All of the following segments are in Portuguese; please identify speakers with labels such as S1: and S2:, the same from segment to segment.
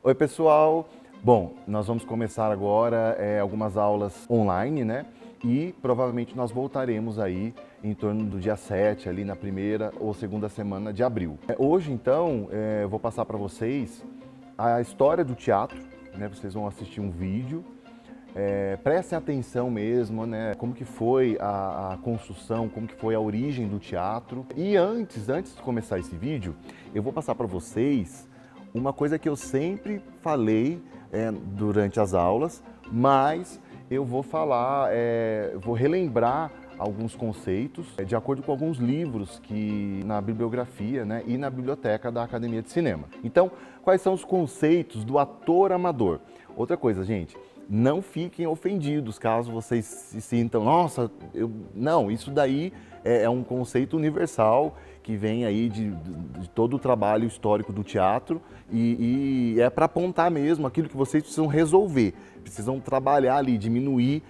S1: Oi, pessoal! Bom, nós vamos começar agora algumas aulas online, né? E provavelmente nós voltaremos aí em torno do dia 7, ali na primeira ou segunda semana de abril. Hoje, então, eu vou passar para vocês a história do teatro, né? Vocês vão assistir um vídeo. Prestem atenção mesmo, né? Como que foi a construção, como que foi a origem do teatro. E antes de começar esse vídeo, eu vou passar para vocês uma coisa que eu sempre falei durante as aulas, mas eu vou falar, vou relembrar alguns conceitos de acordo com alguns livros que na bibliografia, né, e na biblioteca da Academia de Cinema. Então, quais são os conceitos do ator amador? Outra coisa, gente, não fiquem ofendidos caso vocês se sintam, nossa, não, isso daí é um conceito universal que vem aí de todo o trabalho histórico do teatro e é para apontar mesmo aquilo que vocês precisam resolver, precisam trabalhar ali, diminuir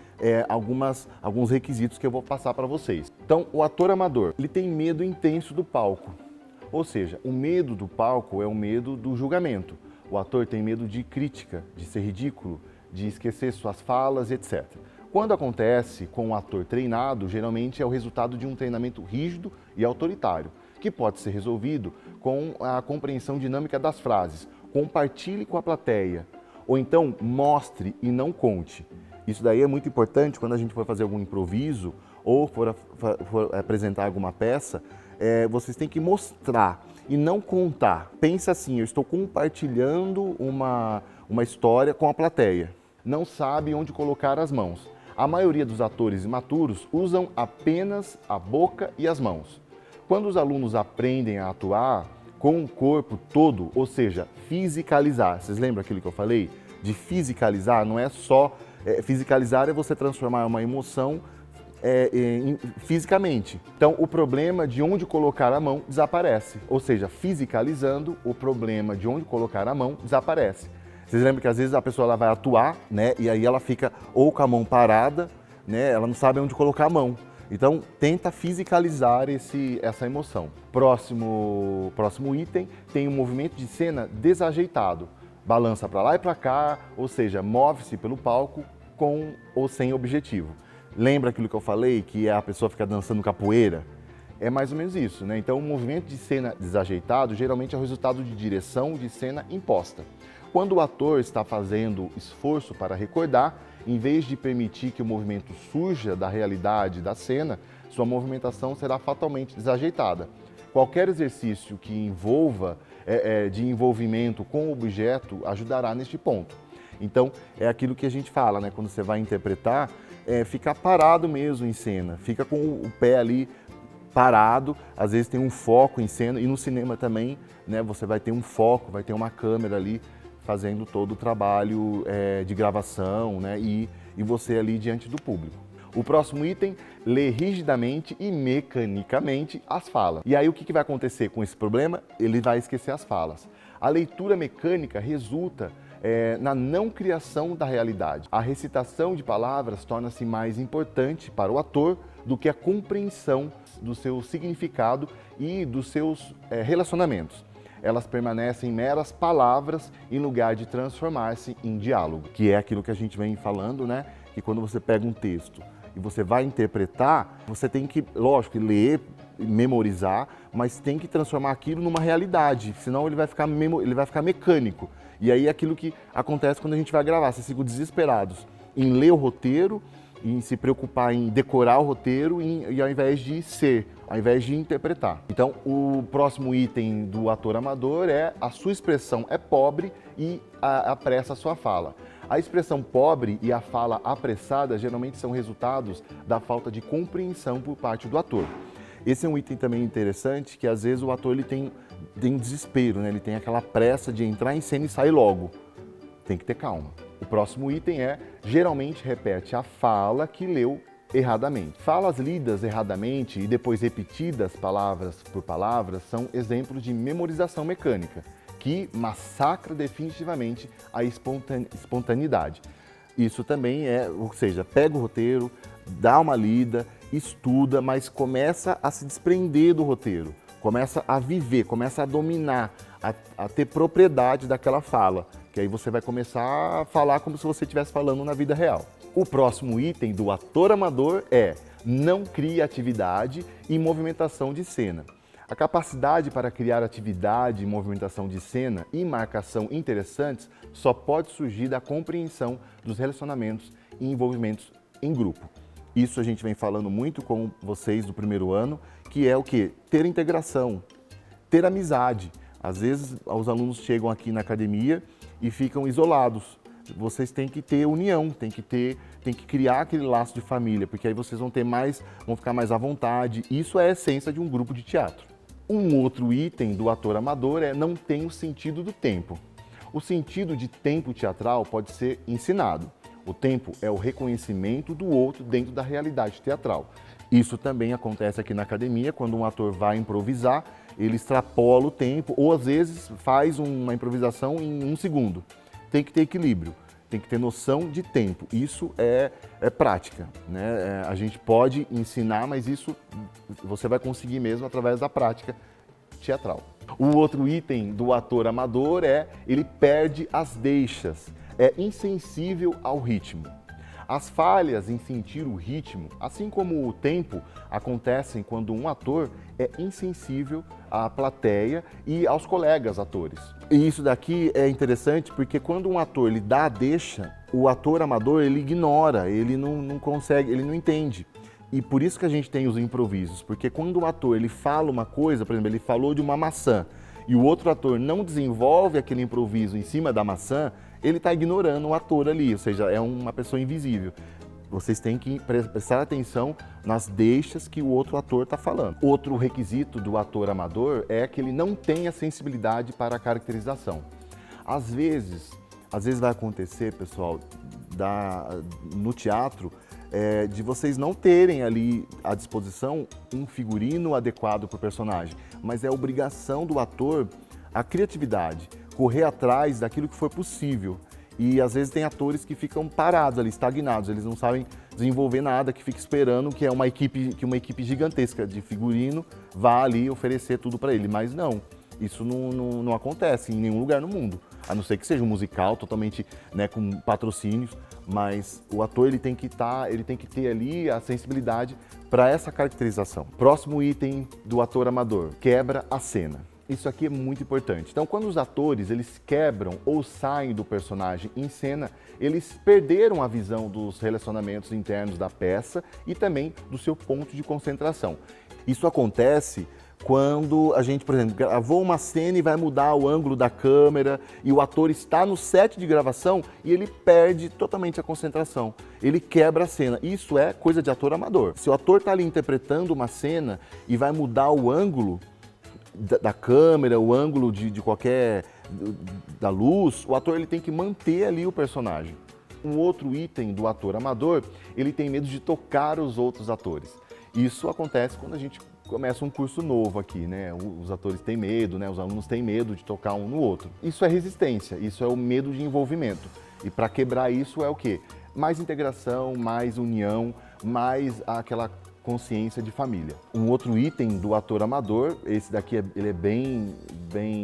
S1: alguns requisitos que eu vou passar para vocês. Então, o ator amador, ele tem medo intenso do palco, ou seja, o medo do palco é o medo do julgamento. O ator tem medo de crítica, de ser ridículo, de esquecer suas falas, etc. Quando acontece com um ator treinado, geralmente é o resultado de um treinamento rígido e autoritário, que pode ser resolvido com a compreensão dinâmica das frases. Compartilhe com a plateia, ou então mostre e não conte. Isso daí é muito importante quando a gente for fazer algum improviso ou for apresentar alguma peça, vocês têm que mostrar e não contar. Pensa assim, eu estou compartilhando uma história com a plateia. Não sabe onde colocar as mãos. A maioria dos atores imaturos usam apenas a boca e as mãos. Quando os alunos aprendem a atuar com o corpo todo, ou seja, fisicalizar, vocês lembram aquilo que eu falei? De fisicalizar, não é só... fisicalizar é você transformar uma emoção fisicamente. Então, o problema de onde colocar a mão desaparece. Ou seja, fisicalizando, o problema de onde colocar a mão desaparece. Vocês lembram que às vezes a pessoa ela vai atuar, né? E aí ela fica ou com a mão parada, né? Ela não sabe onde colocar a mão. Então, tenta fisicalizar essa emoção. Próximo item tem um movimento de cena desajeitado. Balança para lá e para cá, ou seja, move-se pelo palco com ou sem objetivo. Lembra aquilo que eu falei, que a pessoa fica dançando capoeira? É mais ou menos isso, né? Então, o movimento de cena desajeitado geralmente é o resultado de direção de cena imposta. Quando o ator está fazendo esforço para recordar, em vez de permitir que o movimento surja da realidade da cena, sua movimentação será fatalmente desajeitada. Qualquer exercício que envolva de envolvimento com o objeto ajudará neste ponto. Então, é aquilo que a gente fala, né? Quando você vai interpretar, ficar parado mesmo em cena, fica com o pé ali parado, às vezes tem um foco em cena e no cinema também, né? Você vai ter um foco, vai ter uma câmera ali fazendo todo o trabalho de gravação, né? E você ali diante do público. O próximo item, lê rigidamente e mecanicamente as falas. E aí o que vai acontecer com esse problema? Ele vai esquecer as falas. A leitura mecânica resulta na não criação da realidade. A recitação de palavras torna-se mais importante para o ator do que a compreensão do seu significado e dos seus relacionamentos. Elas permanecem meras palavras em lugar de transformar-se em diálogo, que é aquilo que a gente vem falando, né? Que quando você pega um texto e você vai interpretar, você tem que, lógico, ler, memorizar, mas tem que transformar aquilo numa realidade, senão ele vai ficar mecânico. E aí é aquilo que acontece quando a gente vai gravar, vocês ficam desesperados em ler o roteiro, em se preocupar em decorar o roteiro e ao invés de interpretar. Então, o próximo item do ator amador é a sua expressão é pobre e apressa a sua fala. A expressão pobre e a fala apressada geralmente são resultados da falta de compreensão por parte do ator. Esse é um item também interessante, que às vezes o ator ele tem desespero, né? Ele tem aquela pressa de entrar em cena e sair logo. Tem que ter calma. O próximo item geralmente repete a fala que leu erradamente. Falas lidas erradamente e depois repetidas palavras por palavras são exemplos de memorização mecânica, que massacra definitivamente a espontaneidade. Isso também ou seja, pega o roteiro, dá uma lida, estuda, mas começa a se desprender do roteiro, começa a viver, começa a dominar, a ter propriedade daquela fala, porque aí você vai começar a falar como se você estivesse falando na vida real. O próximo item do ator amador é não crie atividade e movimentação de cena. A capacidade para criar atividade, movimentação de cena e marcação interessantes só pode surgir da compreensão dos relacionamentos e envolvimentos em grupo. Isso a gente vem falando muito com vocês do primeiro ano, que é o quê? Ter integração, ter amizade. Às vezes os alunos chegam aqui na academia e ficam isolados. Vocês têm que ter união, têm que criar aquele laço de família, porque aí vocês vão ficar mais à vontade. Isso é a essência de um grupo de teatro. Um outro item do ator amador é não tem o sentido do tempo. O sentido de tempo teatral pode ser ensinado. O tempo é o reconhecimento do outro dentro da realidade teatral. Isso também acontece aqui na academia, quando um ator vai improvisar, ele extrapola o tempo, ou às vezes faz uma improvisação em 1 segundo. Tem que ter equilíbrio, tem que ter noção de tempo. Isso é prática, né? A gente pode ensinar, mas isso você vai conseguir mesmo através da prática teatral. O outro item do ator amador é ele perde as deixas, é insensível ao ritmo. As falhas em sentir o ritmo, assim como o tempo, acontecem quando um ator é insensível à plateia e aos colegas atores. E isso daqui é interessante porque quando um ator ele dá a deixa, o ator amador ele ignora, ele não consegue, ele não entende. E por isso que a gente tem os improvisos, porque quando um ator ele fala uma coisa, por exemplo, ele falou de uma maçã, e o outro ator não desenvolve aquele improviso em cima da maçã, ele está ignorando o ator ali, ou seja, é uma pessoa invisível. Vocês têm que prestar atenção nas deixas que o outro ator está falando. Outro requisito do ator amador é que ele não tenha sensibilidade para a caracterização. Às vezes vai acontecer, pessoal, no teatro, de vocês não terem ali à disposição um figurino adequado para o personagem, mas é obrigação do ator a criatividade, correr atrás daquilo que for possível. E às vezes tem atores que ficam parados ali, estagnados, eles não sabem desenvolver nada, que fica esperando que uma equipe gigantesca de figurino vá ali oferecer tudo para ele, mas não. Isso não acontece em nenhum lugar no mundo, a não ser que seja um musical totalmente, né, com patrocínios, mas o ator ele tem que ter ali a sensibilidade para essa caracterização. Próximo item do ator amador, quebra a cena. Isso aqui é muito importante. Então, quando os atores eles quebram ou saem do personagem em cena, eles perderam a visão dos relacionamentos internos da peça e também do seu ponto de concentração. Isso acontece quando a gente, por exemplo, gravou uma cena e vai mudar o ângulo da câmera e o ator está no set de gravação e ele perde totalmente a concentração. Ele quebra a cena. Isso é coisa de ator amador. Se o ator está ali interpretando uma cena e vai mudar o ângulo da câmera, o ângulo da luz, o ator ele tem que manter ali o personagem. Um outro item do ator amador, ele tem medo de tocar os outros atores. Isso acontece quando a gente começa um curso novo aqui, né? Os atores têm medo, né? Os alunos têm medo de tocar um no outro. Isso é resistência, isso é o medo de envolvimento. E para quebrar isso é o quê? Mais integração, mais união, mais aquela consciência de família. Um outro item do ator amador, esse daqui ele é bem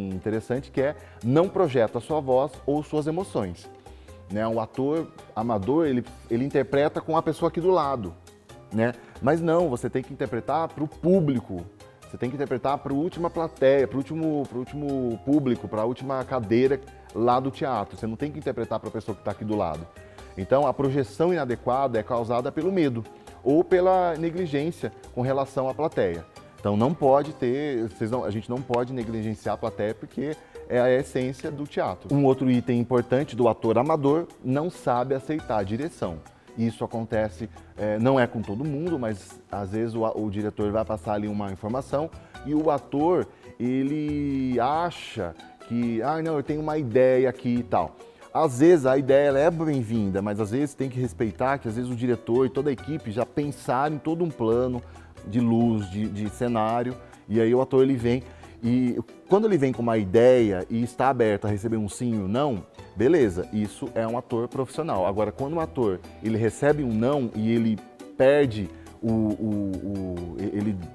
S1: interessante, que é não projeta a sua voz ou suas emoções. Né? O ator amador, ele interpreta com a pessoa aqui do lado, né? Mas não, você tem que interpretar para o público, você tem que interpretar para a última plateia, para o último público, para a última cadeira lá do teatro. Você não tem que interpretar para a pessoa que está aqui do lado. Então, a projeção inadequada é causada pelo medo ou pela negligência com relação à plateia. Então não pode ter, a gente não pode negligenciar a plateia porque é a essência do teatro. Um outro item importante do ator amador, não sabe aceitar a direção. Isso acontece, não é com todo mundo, mas às vezes o diretor vai passar ali uma informação e o ator, ele acha que, não, eu tenho uma ideia aqui e tal. Às vezes a ideia ela é bem-vinda, mas às vezes tem que respeitar que às vezes o diretor e toda a equipe já pensaram em todo um plano de luz, de cenário, e aí o ator ele vem e quando ele vem com uma ideia e está aberto a receber um sim ou não, beleza, isso é um ator profissional. Agora, quando um ator ele recebe um não e ele perde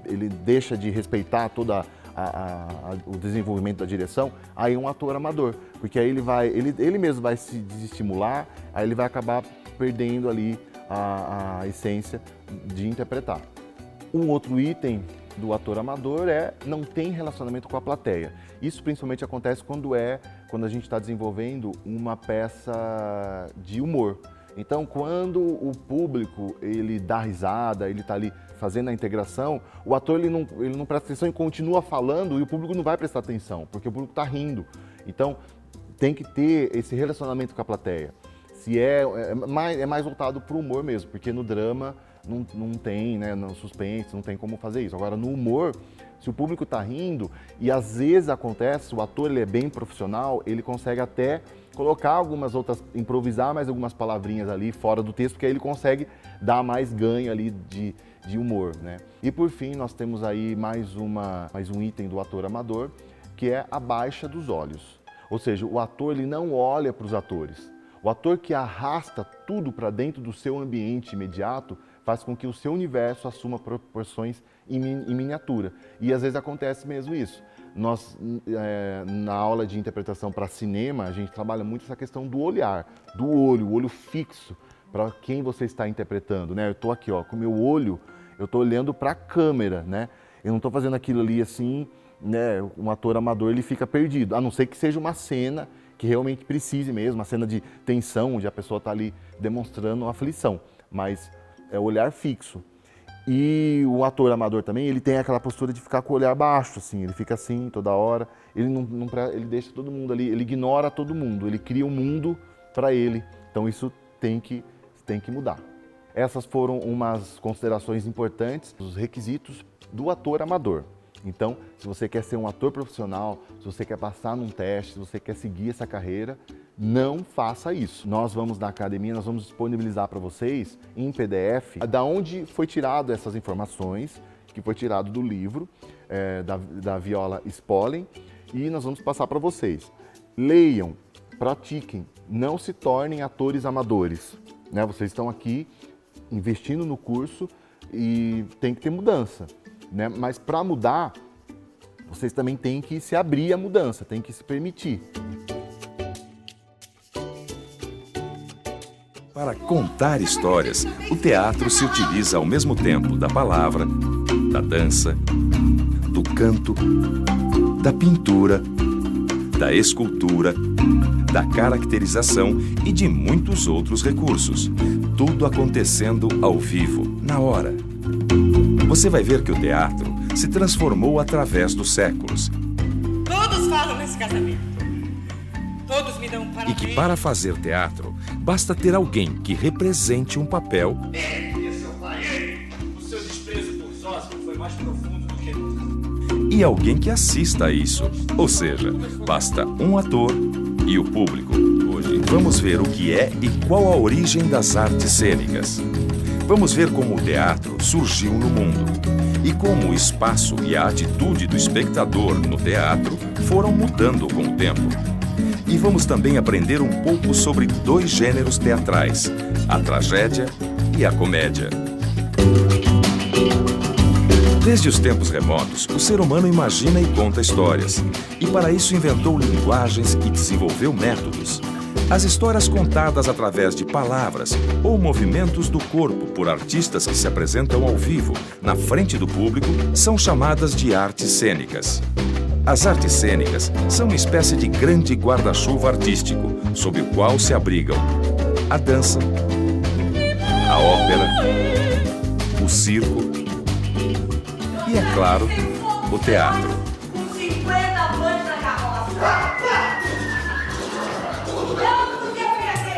S1: ele deixa de respeitar toda o desenvolvimento da direção, aí é um ator amador, porque aí ele mesmo vai se desestimular, aí ele vai acabar perdendo ali a essência de interpretar. Um outro item do ator amador não tem relacionamento com a plateia. Isso principalmente acontece quando a gente está desenvolvendo uma peça de humor. Então, quando o público ele dá risada, ele está ali fazendo a integração, o ator ele não presta atenção e continua falando e o público não vai prestar atenção, porque o público está rindo. Então, tem que ter esse relacionamento com a plateia. Se é mais voltado para o humor mesmo, porque no drama não tem, né, no suspense, não tem como fazer isso. Agora, no humor, se o público está rindo, e às vezes acontece, o ator ele é bem profissional, ele consegue até colocar algumas outras, improvisar mais algumas palavrinhas ali fora do texto, porque aí ele consegue dar mais ganho ali de humor, né? E por fim, nós temos aí mais um item do ator amador, que é a baixa dos olhos. Ou seja, o ator ele não olha para os atores. O ator que arrasta tudo para dentro do seu ambiente imediato faz com que o seu universo assuma proporções em miniatura. E às vezes acontece mesmo isso. Nós, na aula de interpretação para cinema, a gente trabalha muito essa questão do olhar, do olho, o olho fixo para quem você está interpretando, né? Eu estou aqui, ó, com o meu olho, eu estou olhando para a câmera, né? Eu não estou fazendo aquilo ali assim, né? Um ator amador ele fica perdido, a não ser que seja uma cena que realmente precise mesmo, uma cena de tensão, onde a pessoa está ali demonstrando aflição, mas é olhar fixo. E o ator amador também, ele tem aquela postura de ficar com o olhar baixo, assim, ele fica assim toda hora, ele deixa todo mundo ali, ele ignora todo mundo, ele cria um mundo para ele, então isso tem que mudar. Essas foram umas considerações importantes, os requisitos do ator amador. Então, se você quer ser um ator profissional, se você quer passar num teste, se você quer seguir essa carreira, não faça isso. Nós vamos na academia, nós vamos disponibilizar para vocês em PDF da onde foi tirado essas informações, que foi tirado do livro da Viola Spolin, e nós vamos passar para vocês. Leiam, pratiquem, não se tornem atores amadores, né? Vocês estão aqui investindo no curso e tem que ter mudança, né? Mas para mudar, vocês também têm que se abrir à mudança, têm que se permitir.
S2: Para contar histórias, o teatro se utiliza ao mesmo tempo da palavra, da dança, do canto, da pintura, da escultura, da caracterização e de muitos outros recursos. Tudo acontecendo ao vivo, na hora. Você vai ver que o teatro se transformou através dos séculos.
S3: Todos falam nesse casamento. Todos me dão parabéns.
S2: E que para fazer teatro, basta ter alguém que represente um papel.
S3: Seu pai, o seu desprezo por Zósimo foi mais profundo do que
S2: E alguém que assista a isso. Ou seja, basta um ator e o público. Hoje vamos ver o que é e qual a origem das artes cênicas. Vamos ver como o teatro surgiu no mundo e como o espaço e a atitude do espectador no teatro foram mudando com o tempo. E vamos também aprender um pouco sobre dois gêneros teatrais, a tragédia e a comédia. Desde os tempos remotos, o ser humano imagina e conta histórias. E para isso inventou linguagens e desenvolveu métodos. As histórias contadas através de palavras ou movimentos do corpo por artistas que se apresentam ao vivo, na frente do público, são chamadas de artes cênicas. As artes cênicas são uma espécie de grande guarda-chuva artístico, sob o qual se abrigam a dança, a ópera, o circo e, é claro, o teatro.
S4: Com 50 anos na carroça.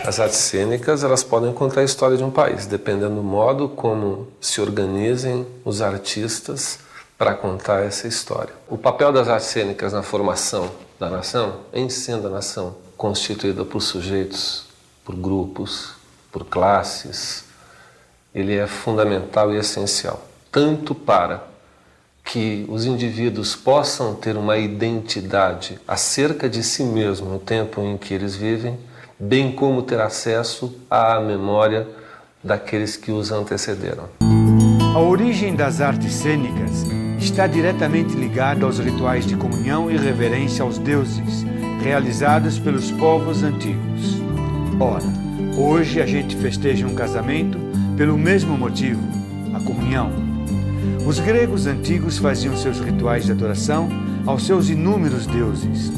S5: As artes cênicas, elas podem contar a história de um país, dependendo do modo como se organizem os artistas para contar essa história. O papel das artes cênicas na formação da nação, em sendo a nação constituída por sujeitos, por grupos, por classes, ele é fundamental e essencial, tanto para que os indivíduos possam ter uma identidade acerca de si mesmo no tempo em que eles vivem, bem como ter acesso à memória daqueles que os antecederam.
S6: A origem das artes cênicas está diretamente ligado aos rituais de comunhão e reverência aos deuses, realizados pelos povos antigos. Ora, hoje a gente festeja um casamento pelo mesmo motivo, a comunhão. Os gregos antigos faziam seus rituais de adoração aos seus inúmeros deuses.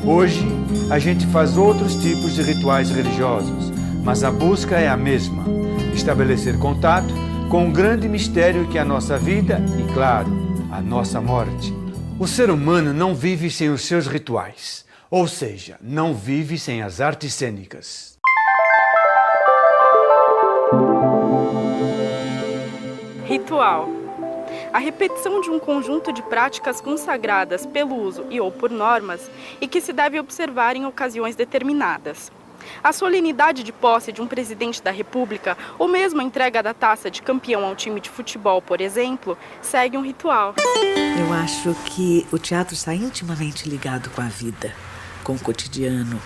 S6: Hoje, a gente faz outros tipos de rituais religiosos, mas a busca é a mesma: estabelecer contato com o grande mistério que é a nossa vida e, claro, a nossa morte. O ser humano não vive sem os seus rituais, ou seja, não vive sem as artes cênicas.
S7: Ritual. A repetição de um conjunto de práticas consagradas pelo uso e ou por normas e que se deve observar em ocasiões determinadas. A solenidade de posse de um presidente da República ou mesmo a entrega da taça de campeão a um time de futebol, por exemplo, segue um ritual.
S8: Eu acho que o teatro está intimamente ligado com a vida, com o cotidiano,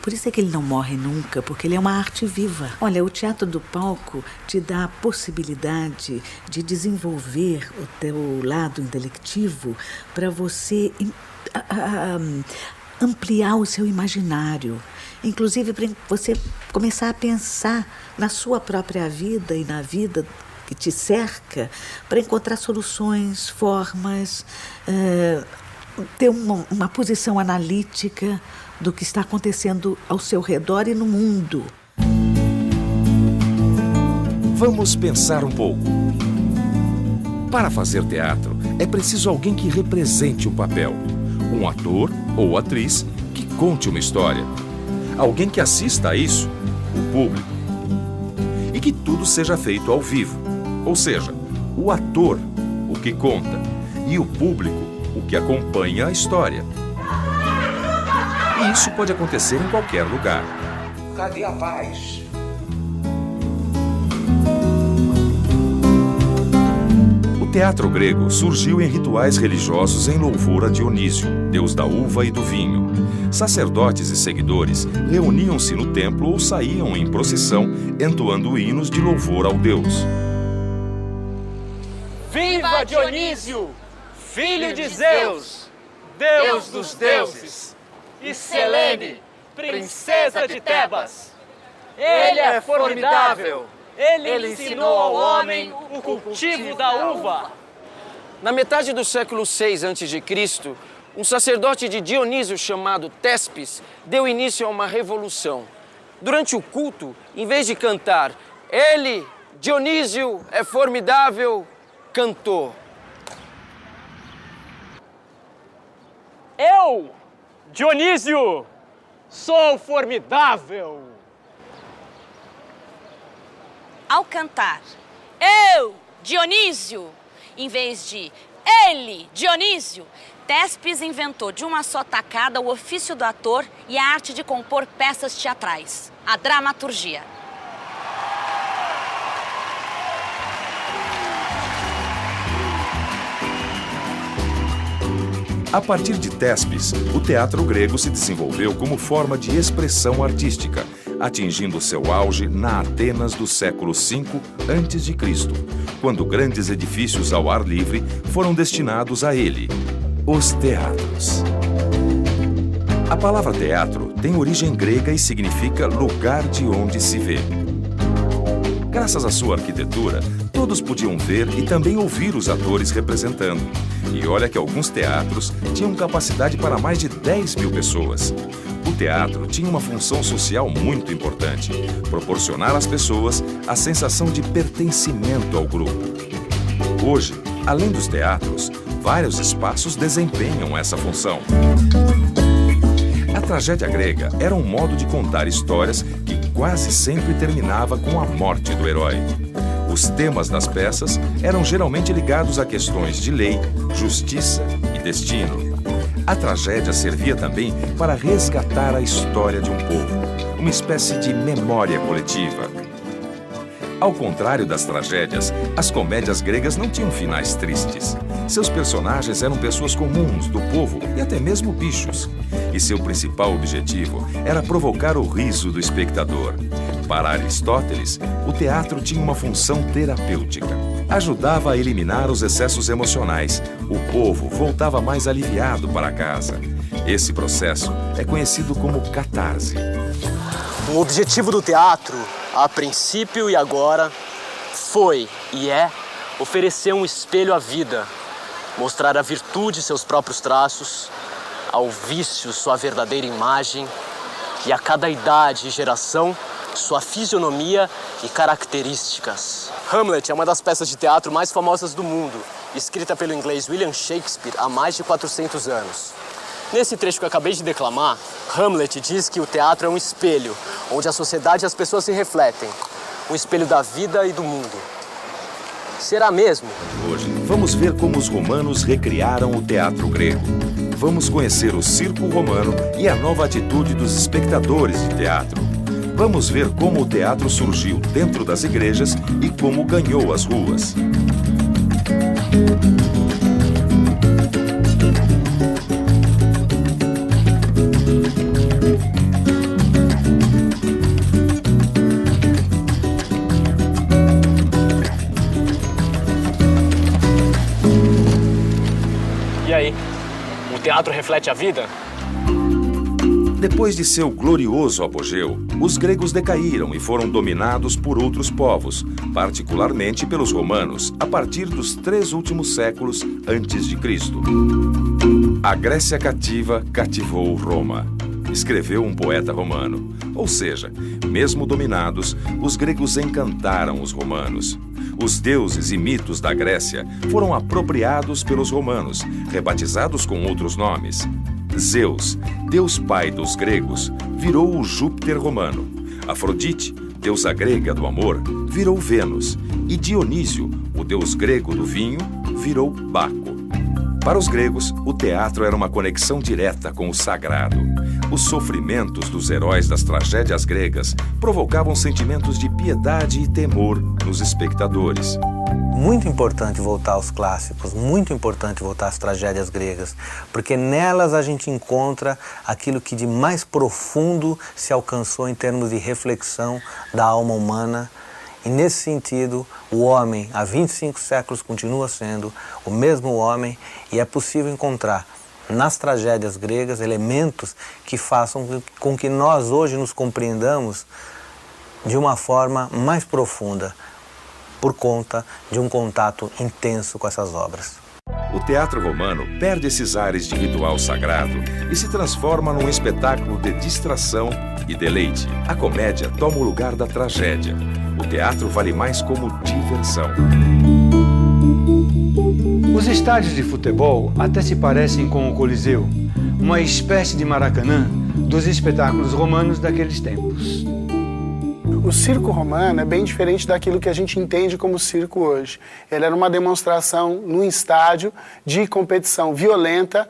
S8: por isso é que ele não morre nunca, porque ele é uma arte viva. Olha, o teatro do palco te dá a possibilidade de desenvolver o teu lado intelectivo para você ampliar o seu imaginário. Inclusive para você começar a pensar na sua própria vida e na vida que te cerca, para encontrar soluções, formas, ter uma posição analítica do que está acontecendo ao seu redor e no mundo.
S2: Vamos pensar um pouco. Para fazer teatro, é preciso alguém que represente um papel. Um ator ou atriz que conte uma história. Alguém que assista a isso, o público. E que tudo seja feito ao vivo. Ou seja, o ator, o que conta, e o público, o que acompanha a história. E isso pode acontecer em qualquer lugar.
S3: Cadê a paz?
S2: O teatro grego surgiu em rituais religiosos em louvor a Dionísio, deus da uva e do vinho. Sacerdotes e seguidores reuniam-se no templo ou saíam em procissão, entoando hinos de louvor ao deus.
S3: Viva Dionísio, filho de Zeus, deus dos deuses! E Selene, princesa de Tebas. Ele é formidável. Ele ensinou ao homem o cultivo da uva.
S9: Na metade do século VI a.C., um sacerdote de Dionísio chamado Tespes deu início a uma revolução. Durante o culto, em vez de cantar "Ele, Dionísio, é formidável", cantou:
S3: Eu, Dionísio, sou formidável.
S10: Ao cantar "Eu, Dionísio", em vez de "Ele, Dionísio", Tespes inventou de uma só tacada o ofício do ator e a arte de compor peças teatrais, a dramaturgia.
S2: A partir de Tespes, o teatro grego se desenvolveu como forma de expressão artística, atingindo seu auge na Atenas do século V a.C., quando grandes edifícios ao ar livre foram destinados a ele, os teatros. A palavra teatro tem origem grega e significa lugar de onde se vê. Graças à sua arquitetura, todos podiam ver e também ouvir os atores representando. E olha que alguns teatros tinham capacidade para mais de 10 mil pessoas. O teatro tinha uma função social muito importante: proporcionar às pessoas a sensação de pertencimento ao grupo. Hoje, além dos teatros, vários espaços desempenham essa função. A tragédia grega era um modo de contar histórias que quase sempre terminava com a morte do herói. Os temas das peças eram geralmente ligados a questões de lei, justiça e destino. A tragédia servia também para resgatar a história de um povo, uma espécie de memória coletiva. Ao contrário das tragédias, as comédias gregas não tinham finais tristes. Seus personagens eram pessoas comuns, do povo e até até mesmo bichos. E seu principal objetivo era provocar o riso do espectador. Para Aristóteles, o teatro tinha uma função terapêutica. Ajudava a eliminar os excessos emocionais. O povo voltava mais aliviado para casa. Esse processo é conhecido como catarse.
S11: O objetivo do teatro, a princípio e agora, foi e é oferecer um espelho à vida, mostrar à virtude seus próprios traços, ao vício sua verdadeira imagem e a cada idade e geração sua fisionomia e características. Hamlet é uma das peças de teatro mais famosas do mundo, escrita pelo inglês William Shakespeare há mais de 400 anos. Nesse trecho que eu acabei de declamar, Hamlet diz que o teatro é um espelho, onde a sociedade e as pessoas se refletem. Um espelho da vida e do mundo. Será mesmo?
S2: Hoje, vamos ver como os romanos recriaram o teatro grego. Vamos conhecer o circo romano e a nova atitude dos espectadores de teatro. Vamos ver como o teatro surgiu dentro das igrejas e como ganhou as ruas.
S11: E aí, o teatro reflete a vida?
S2: Depois de seu glorioso apogeu, os gregos decaíram e foram dominados por outros povos, particularmente pelos romanos, a partir dos 3 últimos séculos antes de Cristo. A Grécia cativa cativou Roma, escreveu um poeta romano. Ou seja, mesmo dominados, os gregos encantaram os romanos. Os deuses e mitos da Grécia foram apropriados pelos romanos, rebatizados com outros nomes. Zeus, deus pai dos gregos, virou o Júpiter romano. Afrodite, deusa grega do amor, virou Vênus. E Dionísio, o deus grego do vinho, virou Baco. Para os gregos, o teatro era uma conexão direta com o sagrado. Os sofrimentos dos heróis das tragédias gregas provocavam sentimentos de piedade e temor nos espectadores.
S12: Muito importante voltar aos clássicos, muito importante voltar às tragédias gregas, porque nelas a gente encontra aquilo que de mais profundo se alcançou em termos de reflexão da alma humana. E nesse sentido, o homem, há 25 séculos, continua sendo o mesmo homem, e é possível encontrar nas tragédias gregas elementos que façam com que nós hoje nos compreendamos de uma forma mais profunda, por conta de um contato intenso com essas obras.
S2: O teatro romano perde esses ares de ritual sagrado e se transforma num espetáculo de distração e deleite. A comédia toma o lugar da tragédia. O teatro vale mais como diversão.
S6: Os estádios de futebol até se parecem com o Coliseu, uma espécie de Maracanã dos espetáculos romanos daqueles tempos.
S13: O circo romano é bem diferente daquilo que a gente entende como circo hoje. Ele era uma demonstração num estádio de competição violenta,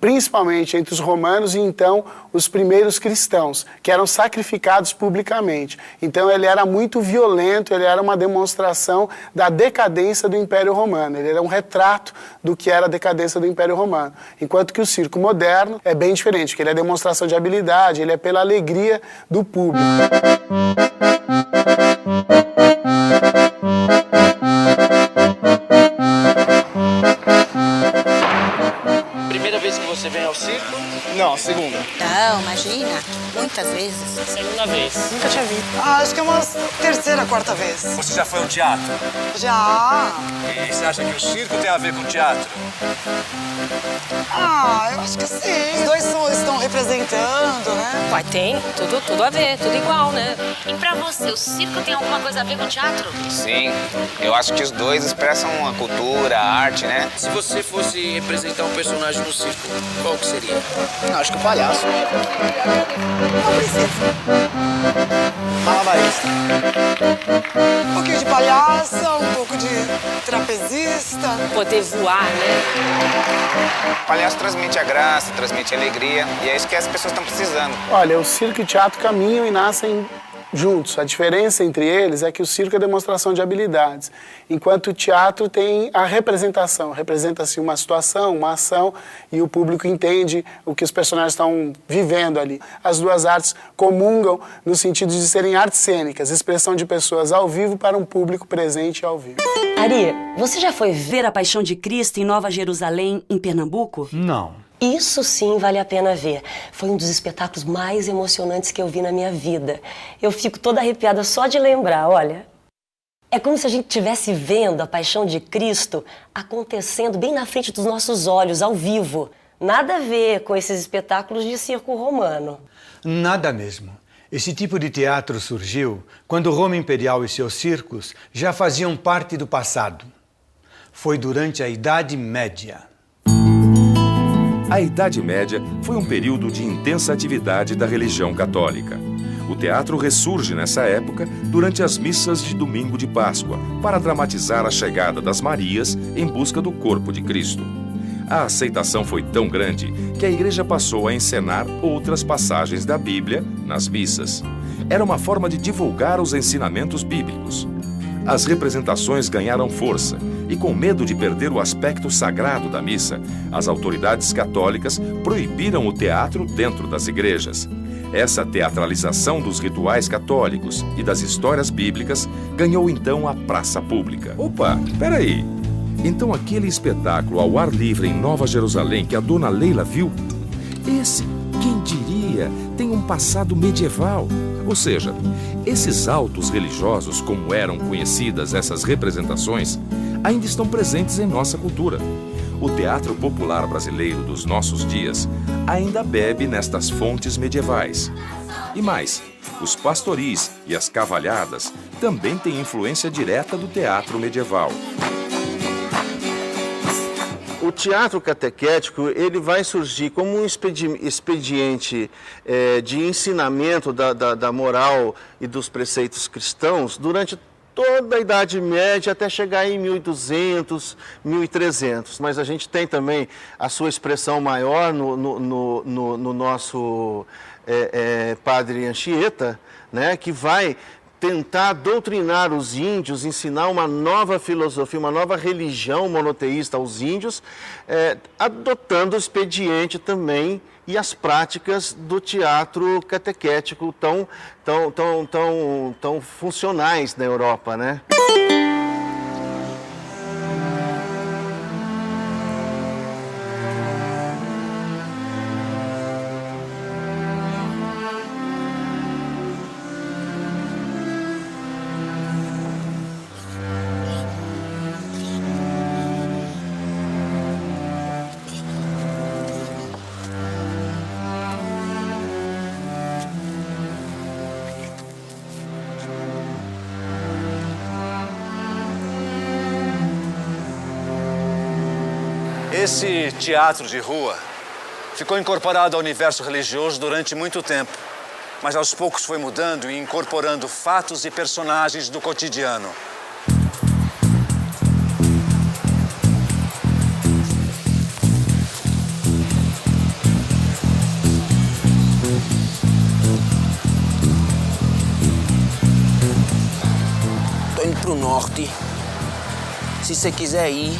S13: principalmente entre os romanos e então os primeiros cristãos, que eram sacrificados publicamente. Então ele era muito violento, ele era uma demonstração da decadência do Império Romano. Ele era um retrato do que era a decadência do Império Romano. Enquanto que o circo moderno é bem diferente, porque ele é demonstração de habilidade, ele é pela alegria do público.
S9: Primeira vez que você vem ao circo?
S13: Não, segunda.
S10: Não, imagina, muitas vezes.
S9: Segunda vez.
S4: Nunca tinha visto. Acho que é uma terceira, quarta vez.
S14: Você já foi ao teatro?
S4: Já.
S14: E você acha que o circo tem a ver com o teatro?
S4: Eu acho que sim. Os dois estão representando, né?
S10: Uai, tem tudo a ver, tudo igual, né? E pra você, o circo tem alguma coisa a ver com o teatro?
S15: Sim, eu acho que os dois expressam a cultura, a arte, né?
S9: Se você fosse representar um personagem no circo, qual que seria?
S11: Acho que o palhaço.
S4: Não precisa.
S11: Malabarista.
S4: Um pouquinho de palhaça, um pouco de trapezista.
S10: Poder voar, né?
S15: O palhaço transmite a graça, transmite a alegria, e é isso que as pessoas estão precisando.
S13: Olha, o circo e o teatro caminham e nascem juntos. A diferença entre eles é que o circo é demonstração de habilidades, enquanto o teatro tem a representação. Representa-se uma situação, uma ação, e o público entende o que os personagens estão vivendo ali. As duas artes comungam no sentido de serem artes cênicas, expressão de pessoas ao vivo para um público presente ao vivo.
S16: Ari, você já foi ver a Paixão de Cristo em Nova Jerusalém, em Pernambuco?
S6: Não.
S17: Isso sim vale a pena ver. Foi um dos espetáculos mais emocionantes que eu vi na minha vida. Eu fico toda arrepiada só de lembrar, olha. É como se a gente estivesse vendo a Paixão de Cristo acontecendo bem na frente dos nossos olhos, ao vivo. Nada a ver com esses espetáculos de circo romano.
S6: Nada mesmo. Esse tipo de teatro surgiu quando Roma Imperial e seus circos já faziam parte do passado. Foi durante a Idade Média.
S2: A Idade Média foi um período de intensa atividade da religião católica. O teatro ressurge nessa época durante as missas de domingo de Páscoa, para dramatizar a chegada das Marias em busca do corpo de Cristo. A aceitação foi tão grande que a igreja passou a encenar outras passagens da Bíblia nas missas. Era uma forma de divulgar os ensinamentos bíblicos. As representações ganharam força e, com medo de perder o aspecto sagrado da missa, as autoridades católicas proibiram o teatro dentro das igrejas. Essa teatralização dos rituais católicos e das histórias bíblicas ganhou então a praça pública. Opa, peraí! Então aquele espetáculo ao ar livre em Nova Jerusalém que a dona Leila viu, esse, quem diria, tem um passado medieval. Ou seja, esses autos religiosos, como eram conhecidas essas representações, ainda estão presentes em nossa cultura. O teatro popular brasileiro dos nossos dias ainda bebe nestas fontes medievais. E mais, os pastoris e as cavalhadas também têm influência direta do teatro medieval.
S18: O teatro catequético ele vai surgir como um expediente de ensinamento da moral e dos preceitos cristãos durante toda a Idade Média até chegar em 1200, 1300. Mas a gente tem também a sua expressão maior no nosso padre Anchieta, né, que vai tentar doutrinar os índios, ensinar uma nova filosofia, uma nova religião monoteísta aos índios, adotando o expediente também e as práticas do teatro catequético tão funcionais na Europa, né?
S14: Esse teatro de rua ficou incorporado ao universo religioso durante muito tempo, mas aos poucos foi mudando e incorporando fatos e personagens do cotidiano.
S9: Tô indo pro norte. Se você quiser ir...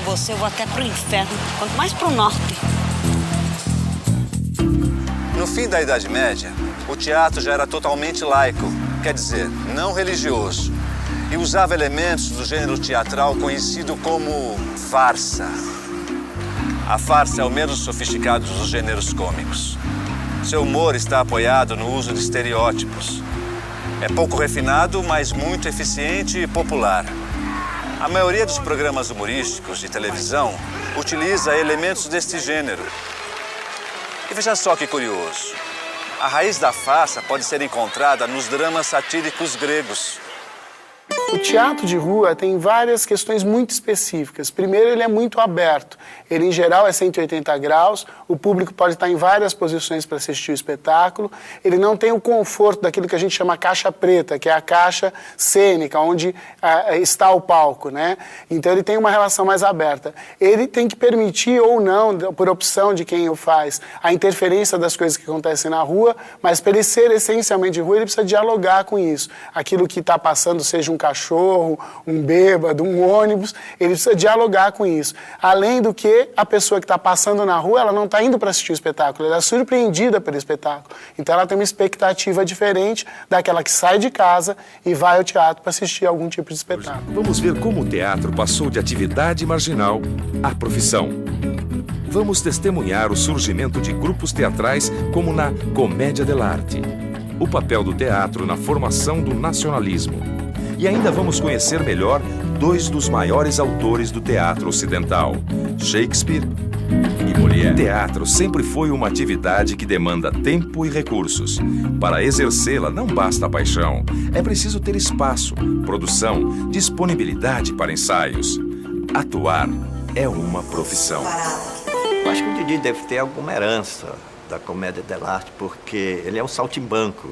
S10: Você, eu vou até pro inferno, quanto mais pro norte.
S14: No fim da Idade Média, o teatro já era totalmente laico, quer dizer, não religioso, e usava elementos do gênero teatral conhecido como farsa. A farsa é o menos sofisticado dos gêneros cômicos. Seu humor está apoiado no uso de estereótipos. É pouco refinado, mas muito eficiente e popular. A maioria dos programas humorísticos de televisão utiliza elementos deste gênero. E veja só que curioso. A raiz da farsa pode ser encontrada nos dramas satíricos gregos.
S13: O teatro de rua tem várias questões muito específicas. Primeiro, ele é muito aberto. Ele, em geral, é 180 graus. O público pode estar em várias posições para assistir o espetáculo. Ele não tem o conforto daquilo que a gente chama caixa preta, que é a caixa cênica, onde está o palco, né? Então, ele tem uma relação mais aberta. Ele tem que permitir ou não, por opção de quem o faz, a interferência das coisas que acontecem na rua, mas para ele ser essencialmente de rua, ele precisa dialogar com isso. Aquilo que está passando, seja um cachorro, um bêbado, um ônibus, ele precisa dialogar com isso. Além do que, a pessoa que está passando na rua, ela não está indo para assistir o espetáculo, ela é surpreendida pelo espetáculo. Então ela tem uma expectativa diferente daquela que sai de casa e vai ao teatro para assistir algum tipo de espetáculo.
S2: Vamos ver como o teatro passou de atividade marginal à profissão. Vamos testemunhar o surgimento de grupos teatrais como na Commedia dell'arte, o papel do teatro na formação do nacionalismo. E ainda vamos conhecer melhor dois dos maiores autores do teatro ocidental, Shakespeare e Molière. O teatro sempre foi uma atividade que demanda tempo e recursos. Para exercê-la não basta a paixão, é preciso ter espaço, produção, disponibilidade para ensaios. Atuar é uma profissão.
S19: Eu acho que o Didi deve ter alguma herança da Commedia dell'arte, porque ele é um saltimbanco,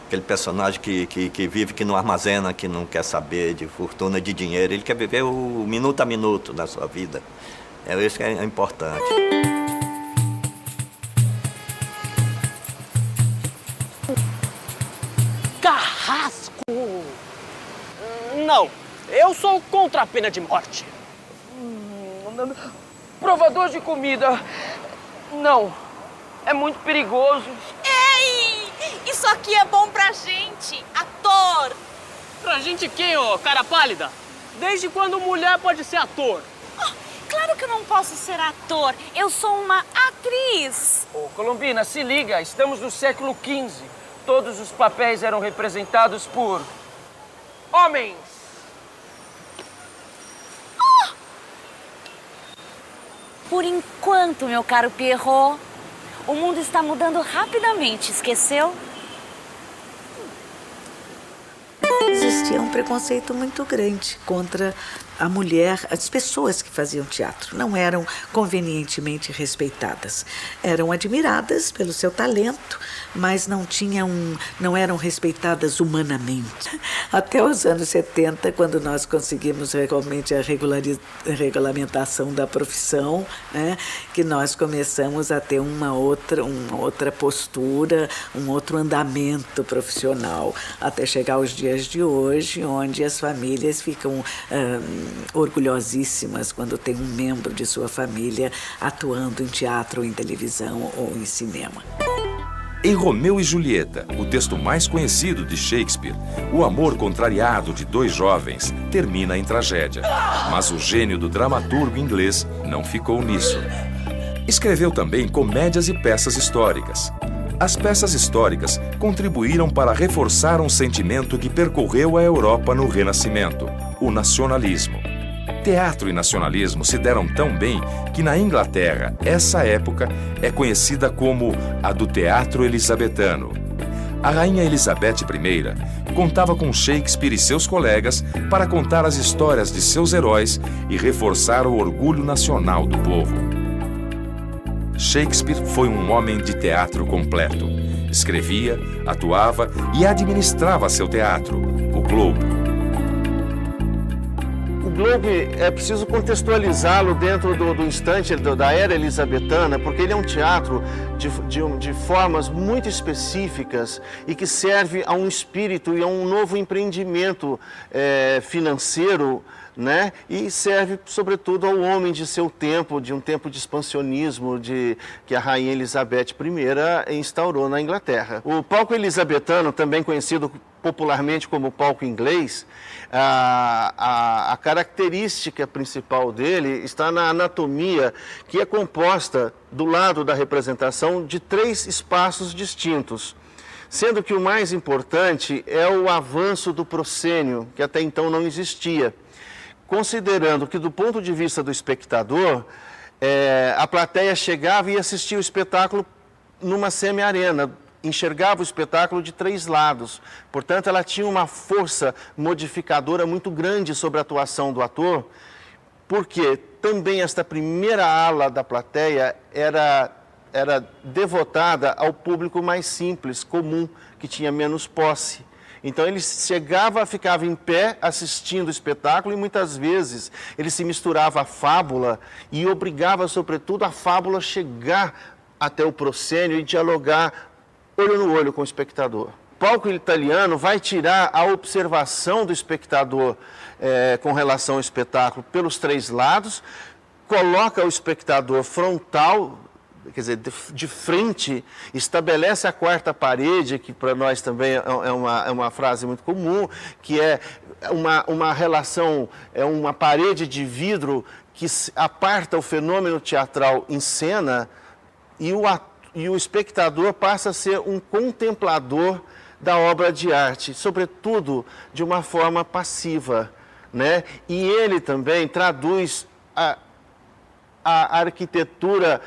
S19: aquele personagem que vive, que não armazena, que não quer saber de fortuna, de dinheiro. Ele quer viver o minuto a minuto da sua vida. É isso que é importante.
S9: Carrasco! Não, eu sou contra a pena de morte. Provador de comida, não, é muito perigoso.
S10: Ei, isso aqui é bom pra gente, ator.
S3: Pra gente quem, ô cara pálida? Desde quando mulher pode ser ator?
S10: Oh, claro que eu não posso ser ator, eu sou uma atriz.
S9: Ô, Colombina, se liga, estamos no século XV. Todos os papéis eram representados por homens.
S10: Por enquanto, meu caro Pierrot, o mundo está mudando rapidamente, esqueceu?
S8: Existia um preconceito muito grande contra a mulher, as pessoas que faziam teatro. Não eram convenientemente respeitadas. Eram admiradas pelo seu talento, mas não eram respeitadas humanamente. Até os anos 70, quando nós conseguimos realmente a regulamentação da profissão, né, que nós começamos a ter uma outra postura, um outro andamento profissional, até chegar aos dias de hoje, onde as famílias ficam orgulhosíssimas quando tem um membro de sua família atuando em teatro, ou em televisão ou em cinema.
S2: Em Romeu e Julieta, o texto mais conhecido de Shakespeare, o amor contrariado de dois jovens termina em tragédia. Mas o gênio do dramaturgo inglês não ficou nisso. Escreveu também comédias e peças históricas. As peças históricas contribuíram para reforçar um sentimento que percorreu a Europa no Renascimento, o nacionalismo. Teatro e nacionalismo se deram tão bem que na Inglaterra, essa época é conhecida como a do teatro elisabetano. A rainha Elizabeth I contava com Shakespeare e seus colegas para contar as histórias de seus heróis e reforçar o orgulho nacional do povo. Shakespeare foi um homem de teatro completo. Escrevia, atuava e administrava seu teatro, o Globo.
S18: O Globo, é preciso contextualizá-lo dentro do instante da era elisabetana, porque ele é um teatro de formas muito específicas e que serve a um espírito e a um novo empreendimento financeiro, né? E serve, sobretudo, ao homem de seu tempo, de um tempo de expansionismo que a rainha Elizabeth I instaurou na Inglaterra. O palco elisabetano, também conhecido popularmente como palco inglês, a característica principal dele está na anatomia, que é composta, do lado da representação, de 3 espaços distintos, sendo que o mais importante é o avanço do proscênio, que até então não existia. Considerando que, do ponto de vista do espectador, a plateia chegava e assistia o espetáculo numa semi-arena, enxergava o espetáculo de 3 lados. Portanto, ela tinha uma força modificadora muito grande sobre a atuação do ator, porque também esta primeira ala da plateia era devotada ao público mais simples, comum, que tinha menos posse. Então ele chegava, ficava em pé assistindo o espetáculo e muitas vezes ele se misturava à fábula e obrigava, sobretudo, a fábula a chegar até o proscênio e dialogar olho no olho com o espectador. O palco italiano vai tirar a observação do espectador com relação ao espetáculo pelos 3 lados, coloca o espectador frontal, quer dizer, de frente, estabelece a 4ª parede, que para nós também é uma frase muito comum, que é uma relação, é uma parede de vidro que aparta o fenômeno teatral em cena e o espectador passa a ser um contemplador da obra de arte, sobretudo de uma forma passiva, né? E ele também traduz a arquitetura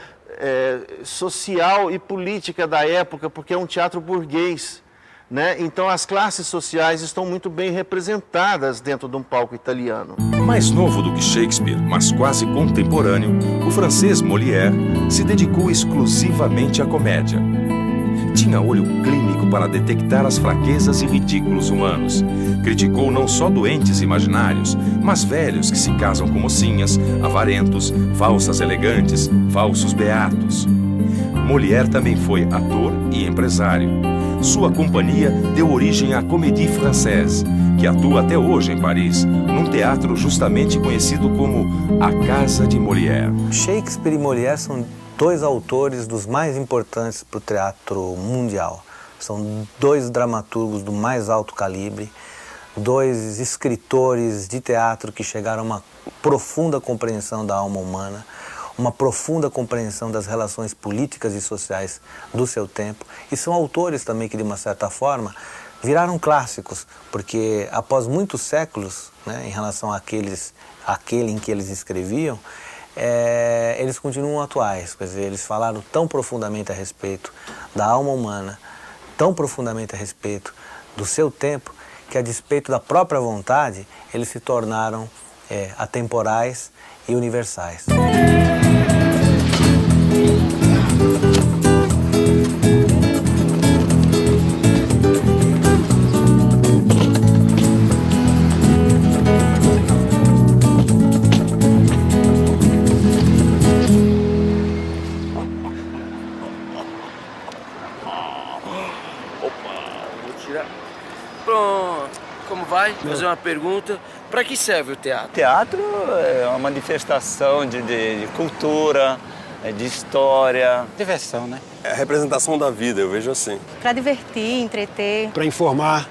S18: social e política da época, porque é um teatro burguês, né? Então as classes sociais estão muito bem representadas dentro de um palco italiano.
S2: Mais novo do que Shakespeare, mas quase contemporâneo, o francês Molière se dedicou exclusivamente à comédia. Tinha olho clínico para detectar as fraquezas e ridículos humanos. Criticou não só doentes imaginários, mas velhos que se casam com mocinhas, avarentos, falsas elegantes, falsos beatos. Molière também foi ator e empresário. Sua companhia deu origem à Comédie Française, que atua até hoje em Paris, num teatro justamente conhecido como a Casa de Molière.
S12: Shakespeare e Molière são 2 autores dos mais importantes para o teatro mundial. São 2 dramaturgos do mais alto calibre, 2 escritores de teatro que chegaram a uma profunda compreensão da alma humana, uma profunda compreensão das relações políticas e sociais do seu tempo, e são autores também que, de uma certa forma, viraram clássicos, porque após muitos séculos, né, em relação àquele em que eles escreviam, eles continuam atuais. Quer dizer, eles falaram tão profundamente a respeito da alma humana, tão profundamente a respeito do seu tempo, que a despeito da própria vontade, eles se tornaram atemporais e universais.
S9: Fazer uma pergunta. Para que serve o teatro?
S20: Teatro é uma manifestação de cultura, de história.
S21: Diversão, né?
S22: É a representação da vida, eu vejo assim.
S23: Para divertir, entreter.
S24: Para informar,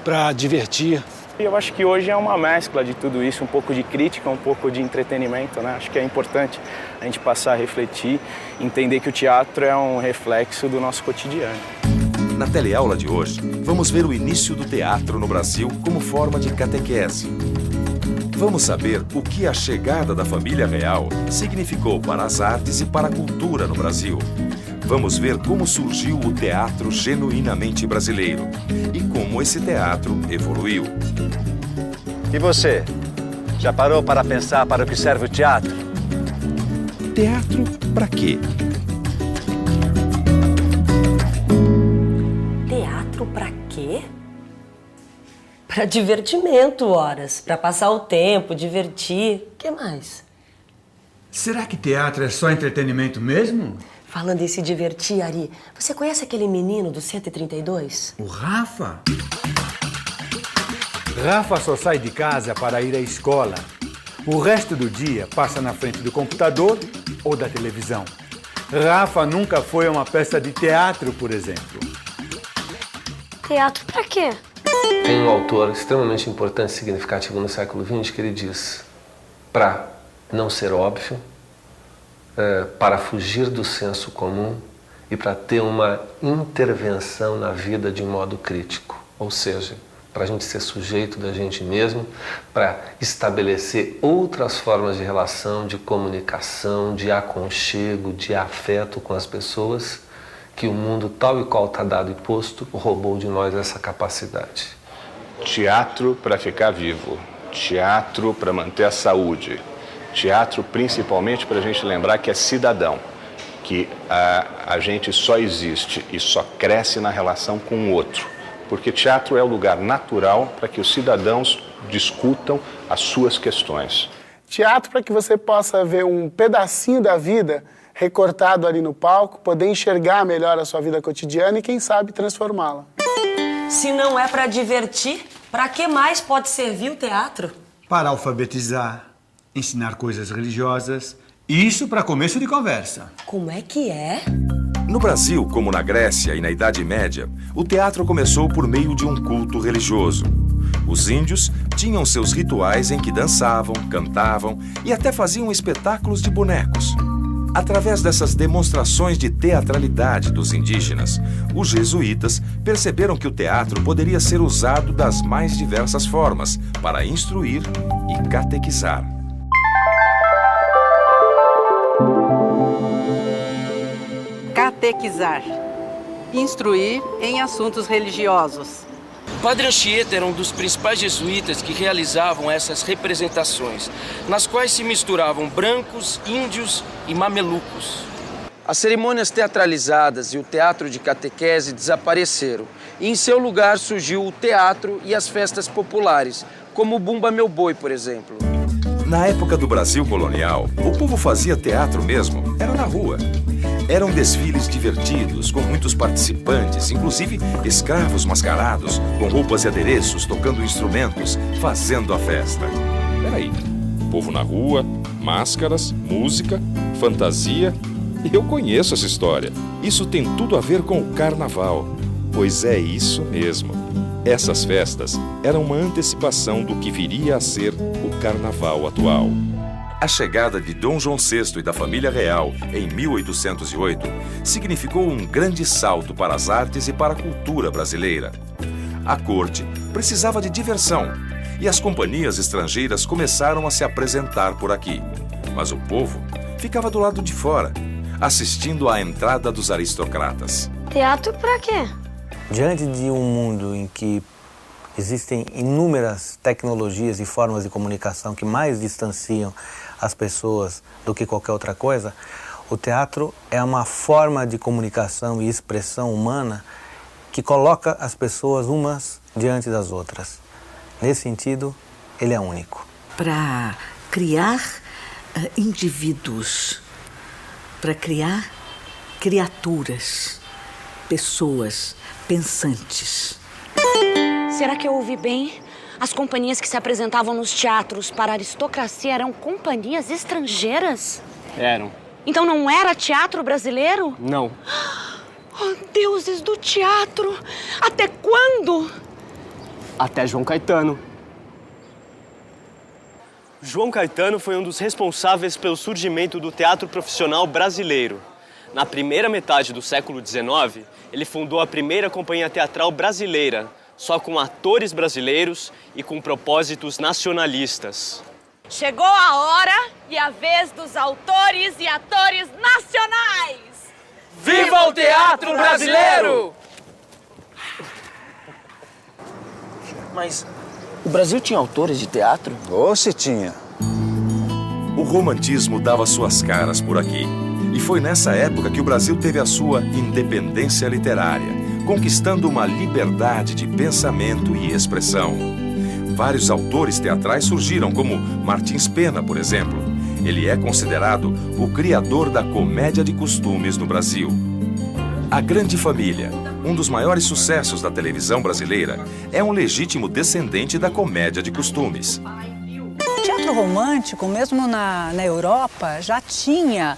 S24: para divertir.
S25: Eu acho que hoje é uma mescla de tudo isso, um pouco de crítica, um pouco de entretenimento, né? Acho que é importante a gente passar a refletir, entender que o teatro é um reflexo do nosso cotidiano.
S2: Na teleaula de hoje, vamos ver o início do teatro no Brasil como forma de catequese. Vamos saber o que a chegada da família real significou para as artes e para a cultura no Brasil. Vamos ver como surgiu o teatro genuinamente brasileiro e como esse teatro evoluiu.
S14: E você? Já parou para pensar para o que serve o teatro?
S2: Teatro para quê?
S17: Pra quê? Para divertimento, horas. Para passar o tempo, divertir. O que mais?
S6: Será que teatro é só entretenimento mesmo?
S17: Falando em se divertir, Ari, você conhece aquele menino do 132?
S6: O Rafa? Rafa só sai de casa para ir à escola. O resto do dia passa na frente do computador ou da televisão. Rafa nunca foi a uma peça de teatro, por exemplo.
S26: Teatro pra quê?
S5: Tem um autor extremamente importante e significativo no século XX que ele diz: para não ser óbvio, para fugir do senso comum e para ter uma intervenção na vida de modo crítico. Ou seja, para a gente ser sujeito da gente mesmo, para estabelecer outras formas de relação, de comunicação, de aconchego, de afeto com as pessoas, que o mundo tal e qual está dado e posto roubou de nós essa capacidade.
S1: Teatro para ficar vivo, teatro para manter a saúde, teatro principalmente para a gente lembrar que é cidadão, que a gente só existe e só cresce na relação com o outro, porque teatro é o lugar natural para que os cidadãos discutam as suas questões.
S13: Teatro para que você possa ver um pedacinho da vida recortado ali no palco, poder enxergar melhor a sua vida cotidiana e, quem sabe, transformá-la.
S17: Se não é para divertir, para que mais pode servir o teatro?
S6: Para alfabetizar, ensinar coisas religiosas, isso para começo de conversa.
S17: Como é que é?
S2: No Brasil, como na Grécia e na Idade Média, o teatro começou por meio de um culto religioso. Os índios tinham seus rituais em que dançavam, cantavam e até faziam espetáculos de bonecos. Através dessas demonstrações de teatralidade dos indígenas, os jesuítas perceberam que o teatro poderia ser usado das mais diversas formas para instruir e catequizar.
S4: Catequizar. Instruir em assuntos religiosos.
S9: Padre Anchieta era um dos principais jesuítas que realizavam essas representações, nas quais se misturavam brancos, índios e mamelucos. As cerimônias teatralizadas e o teatro de catequese desapareceram, e em seu lugar surgiu o teatro e as festas populares, como o Bumba Meu Boi, por exemplo.
S2: Na época do Brasil colonial, o povo fazia teatro mesmo, era na rua. Eram desfiles divertidos, com muitos participantes, inclusive escravos mascarados, com roupas e adereços, tocando instrumentos, fazendo a festa. Peraí, povo na rua, máscaras, música, fantasia... Eu conheço essa história. Isso tem tudo a ver com o carnaval. Pois é isso mesmo. Essas festas eram uma antecipação do que viria a ser o carnaval atual. A chegada de Dom João VI e da família real em 1808 significou um grande salto para as artes e para a cultura brasileira. A corte precisava de diversão e as companhias estrangeiras começaram a se apresentar por aqui. Mas o povo ficava do lado de fora, assistindo à entrada dos aristocratas.
S7: Teatro pra quê?
S12: Diante de um mundo em que existem inúmeras tecnologias e formas de comunicação que mais distanciam as pessoas do que qualquer outra coisa, o teatro é uma forma de comunicação e expressão humana que coloca as pessoas umas diante das outras. Nesse sentido, ele é único.
S8: Para criar indivíduos, para criar criaturas, pessoas pensantes.
S10: Será que eu ouvi bem? As companhias que se apresentavam nos teatros para a aristocracia eram companhias estrangeiras?
S25: Eram.
S10: Então não era teatro brasileiro?
S25: Não.
S10: Oh, deuses do teatro! Até quando?
S25: Até João Caetano. João Caetano foi um dos responsáveis pelo surgimento do teatro profissional brasileiro. Na primeira metade do século XIX, ele fundou a primeira companhia teatral brasileira, só com atores brasileiros e com propósitos nacionalistas.
S10: Chegou a hora e a vez dos autores e atores nacionais!
S3: Viva o teatro brasileiro!
S9: Mas o Brasil tinha autores de teatro?
S14: Ou se tinha.
S2: O romantismo dava suas caras por aqui. E foi nessa época que o Brasil teve a sua independência literária, conquistando uma liberdade de pensamento e expressão. Vários autores teatrais surgiram, como Martins Pena, por exemplo. Ele é considerado o criador da comédia de costumes no Brasil. A Grande Família, um dos maiores sucessos da televisão brasileira, é um legítimo descendente da comédia de costumes.
S11: O teatro romântico, mesmo na Europa, já tinha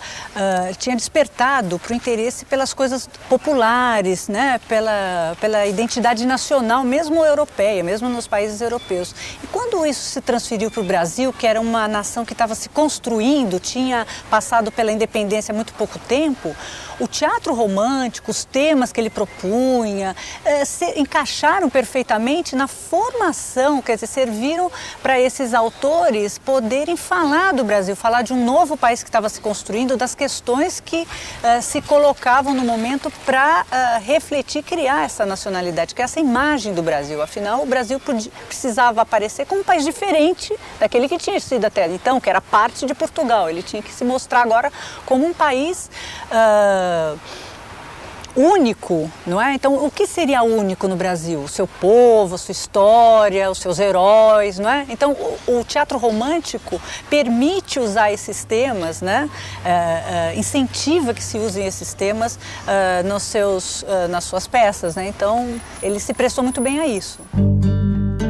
S11: despertado para o interesse pelas coisas populares, né? pela identidade nacional, mesmo europeia, mesmo nos países europeus. E quando isso se transferiu para o Brasil, que era uma nação que estava se construindo, tinha passado pela independência há muito pouco tempo, o teatro romântico, os temas que ele propunha, se encaixaram perfeitamente na formação, quer dizer, serviram para esses autores eles poderem falar do Brasil, falar de um novo país que estava se construindo, das questões que se colocavam no momento para refletir, criar essa nacionalidade, que é essa imagem do Brasil. Afinal, o Brasil precisava aparecer como um país diferente daquele que tinha sido até então, que era parte de Portugal. Ele tinha que se mostrar agora como um país único, não é? Então, o que seria único no Brasil? O seu povo, a sua história, os seus heróis, não é? Então, o teatro romântico permite usar esses temas, né? Incentiva que se usem esses temas nas suas peças, né? Então, ele se prestou muito bem a isso.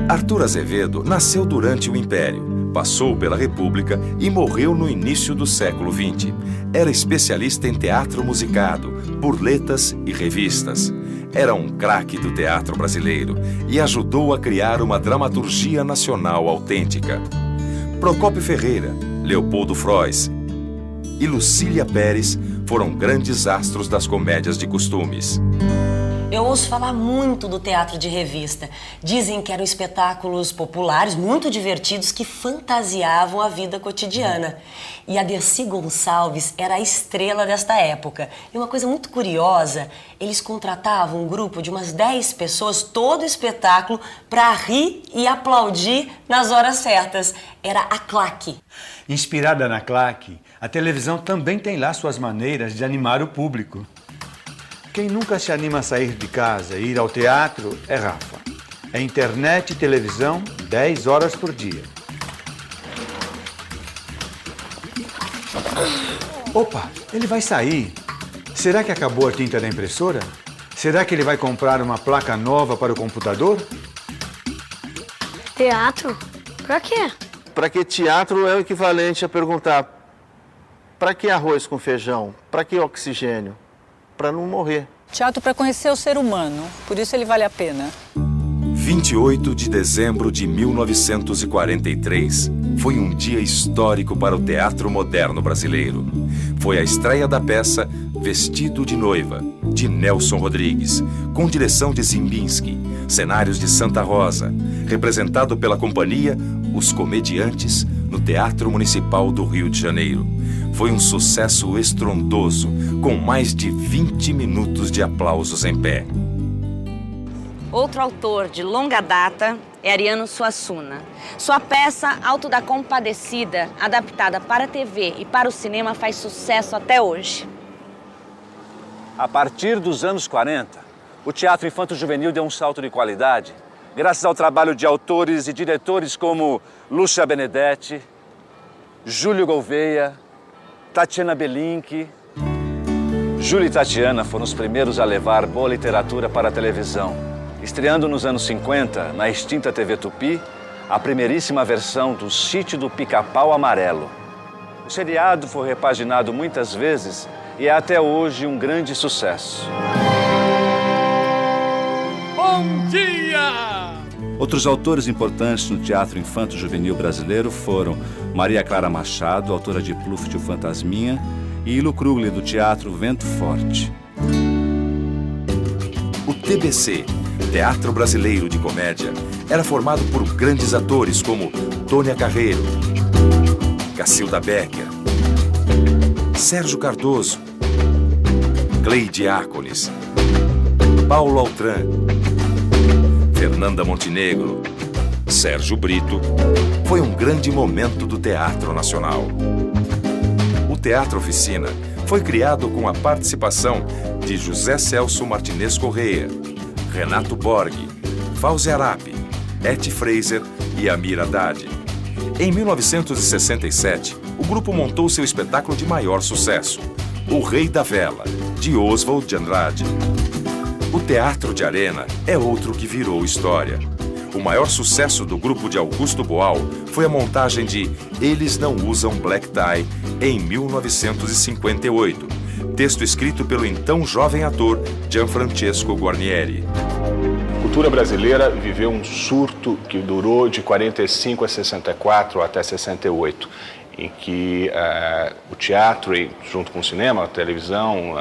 S2: Arthur Azevedo nasceu durante o Império, passou pela República e morreu no início do século XX. Era especialista em teatro musicado, burletas e revistas. Era um craque do teatro brasileiro e ajudou a criar uma dramaturgia nacional autêntica. Procópio Ferreira, Leopoldo Frois e Lucília Pérez foram grandes astros das comédias de costumes.
S17: Eu ouço falar muito do teatro de revista. Dizem que eram espetáculos populares, muito divertidos, que fantasiavam a vida cotidiana. E a Dercy Gonçalves era a estrela desta época. E uma coisa muito curiosa, eles contratavam um grupo de umas 10 pessoas, todo o espetáculo, para rir e aplaudir nas horas certas. Era a claque.
S6: Inspirada na claque, a televisão também tem lá suas maneiras de animar o público. Quem nunca se anima a sair de casa e ir ao teatro é Rafa. É internet e televisão 10 horas por dia. Opa, ele vai sair. Será que acabou a tinta da impressora? Será que ele vai comprar uma placa nova para o computador?
S7: Teatro? Pra quê?
S18: Para que teatro é o equivalente a perguntar: para que arroz com feijão? Para que oxigênio? Para não morrer.
S11: Teatro para conhecer o ser humano, por isso ele vale a pena.
S2: 28 de dezembro de 1943 foi um dia histórico para o teatro moderno brasileiro. Foi a estreia da peça Vestido de Noiva, de Nelson Rodrigues, com direção de Zimbinski, cenários de Santa Rosa, representado pela companhia Os Comediantes, no Teatro Municipal do Rio de Janeiro. Foi um sucesso estrondoso, com mais de 20 minutos de aplausos em pé.
S10: Outro autor de longa data é Ariano Suassuna. Sua peça Alto da Compadecida, adaptada para a TV e para o cinema, faz sucesso até hoje.
S14: A partir dos anos 40, o teatro infanto-juvenil deu um salto de qualidade, graças ao trabalho de autores e diretores como Lúcia Benedetti, Júlio Gouveia, Tatiana Belinque. Júlio e Tatiana foram os primeiros a levar boa literatura para a televisão, estreando nos anos 50, na extinta TV Tupi, a primeiríssima versão do Sítio do Pica-Pau Amarelo. O seriado foi repaginado muitas vezes e é até hoje um grande sucesso.
S3: Bom dia!
S14: Outros autores importantes no teatro infanto-juvenil brasileiro foram Maria Clara Machado, autora de Pluft o Fantasminha, e Ilo Krugli, do Teatro Vento Forte.
S2: O TBC, Teatro Brasileiro de Comédia, era formado por grandes atores como Tônia Carreiro, Cacilda Becker, Sérgio Cardoso, Cleide Diácones, Paulo Altran, Fernanda Montenegro, Sérgio Brito. Foi um grande momento do Teatro Nacional. O Teatro Oficina foi criado com a participação de José Celso Martinez Correia, Renato Borg, Fauzi Arap, Eti Fraser e Amir Haddad. Em 1967, o grupo montou seu espetáculo de maior sucesso, O Rei da Vela, de Oswald de Andrade. O Teatro de Arena é outro que virou história. O maior sucesso do grupo de Augusto Boal foi a montagem de Eles Não Usam Black Tie, em 1958, texto escrito pelo então jovem ator Gianfrancesco Guarnieri.
S1: A cultura brasileira viveu um surto que durou de 45 a 64 até 68. em que o teatro, junto com o cinema, a televisão,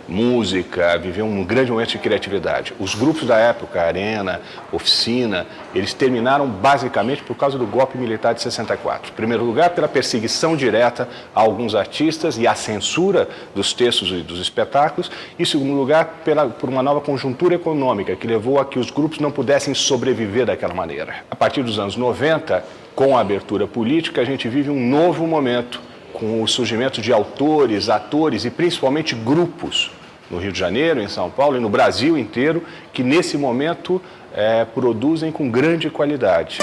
S1: música, viveu um grande momento de criatividade. Os grupos da época, Arena, Oficina, eles terminaram basicamente por causa do golpe militar de 64. Em primeiro lugar, pela perseguição direta a alguns artistas e a censura dos textos e dos espetáculos. E, em segundo lugar, por uma nova conjuntura econômica que levou a que os grupos não pudessem sobreviver daquela maneira. A partir dos anos 90, com a abertura política, a gente vive um novo momento, com o surgimento de autores, atores e principalmente grupos no Rio de Janeiro, em São Paulo e no Brasil inteiro, que nesse momento produzem com grande qualidade.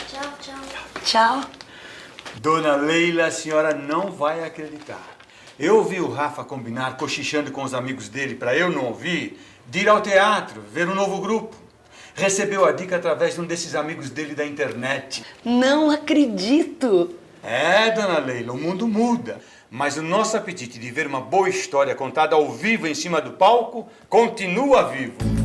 S17: Tchau, tchau. Tchau.
S6: Dona Leila, a senhora não vai acreditar. Eu ouvi o Rafa combinar, cochichando com os amigos dele, para eu não ouvir, de ir ao teatro, ver um novo grupo. Recebeu a dica através de um desses amigos dele da internet.
S17: Não acredito!
S6: É, dona Leila, o mundo muda. Mas o nosso apetite de ver uma boa história contada ao vivo em cima do palco continua vivo.